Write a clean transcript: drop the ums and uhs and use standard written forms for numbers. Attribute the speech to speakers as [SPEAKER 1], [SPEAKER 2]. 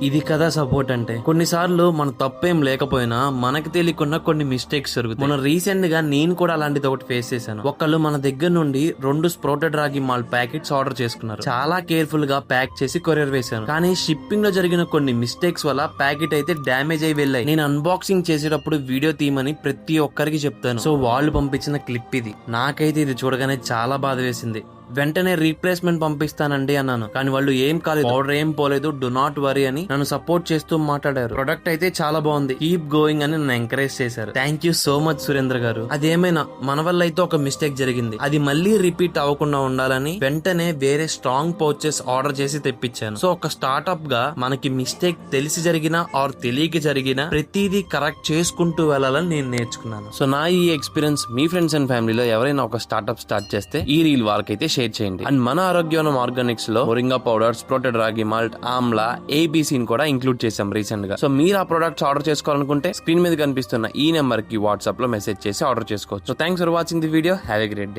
[SPEAKER 1] ఇది కదా సపోర్ట్ అంటే. కొన్నిసార్లు మన తప్పేం లేకపోయినా మనకి తెలియకుండా కొన్ని మిస్టేక్స్ జరుగుతాయి. మన రీసెంట్ గా నేను కూడా అలాంటిది ఒకటి ఫేస్ చేశాను. ఒకళ్ళు మన దగ్గర నుండి 2 స్ప్రౌటెడ్ రాగి మాల్ట్ ప్యాకెట్స్ ఆర్డర్ చేసుకున్నారు. చాలా కేర్ఫుల్ గా ప్యాక్ చేసి కొరియర్ వేశాను. కానీ షిప్పింగ్ లో జరిగిన కొన్ని మిస్టేక్స్ వల్ల ప్యాకెట్ అయితే డ్యామేజ్ అయి వెళ్ళాయి. నేను అన్బాక్సింగ్ చేసేటప్పుడు వీడియో తీయమని ప్రతి ఒక్కరికి చెప్తాను. సో వాళ్ళు పంపించిన క్లిప్ ఇది. నాకైతే ఇది చూడగానే చాలా బాధ వేసింది. వెంటనే రీప్లేస్మెంట్ పంపిస్తానండి అన్నాను. కానీ వాళ్ళు ఏం కాలేదు, ఆర్డర్ ఏం పోలేదు, డు నాట్ వరీ అని నన్ను సపోర్ట్ చేస్తూ మాట్లాడారు. ప్రొడక్ట్ అయితే చాలా బాగుంది, కీప్ గోయింగ్ అని నన్ను ఎంకరేజ్ చేశారు. Thank you so much Surendra గారు. అదేమైనా మన వల్ల అయితే ఒక మిస్టేక్ జరిగింది, అది మళ్ళీ రిపీట్ అవ్వకుండా ఉండాలని వెంటనే వేరే స్ట్రాంగ్ పౌచెస్ ఆర్డర్ చేసి తెప్పించాను. సో ఒక స్టార్ట్అప్ గా మనకి మిస్టేక్ తెలిసి జరిగినా ఆర్ తెలియక జరిగినా ప్రతిదీ కరెక్ట్ చేసుకుంటూ వెళ్ళాలని నేను నేర్చుకున్నాను. సో నా ఈ ఎక్స్పీరియన్స్ మీ ఫ్రెండ్స్ అండ్ ఫ్యామిలీలో ఎవరైనా ఒక స్టార్ట్అప్ స్టార్ట్ చేస్తే ఈ రీల్ వాళ్ళకైతే షేర్ చేయండి. అండ్ మన ఆరోగ్యవనం ఆర్గానిక్స్ లో మొరింగా పౌడర్, స్ప్రౌటెడ్ రాగి మాల్ట్, ఆమ్లా, ఏబీసీ కూడా ఇంక్లూడ్ చేసాం రీసెంట్ గా. సో మీరు ఆ ప్రొడక్ట్స్ ఆర్డర్ చేసుకోవాలనుకుంటే స్క్రీన్ మీద కనిపిస్తున్న ఈ నెంబర్ కి వాట్సాప్ లో మెసేజ్ చేసి ఆర్డర్ చేసుకోవచ్చు. So thanks for watching the video. Have a great day.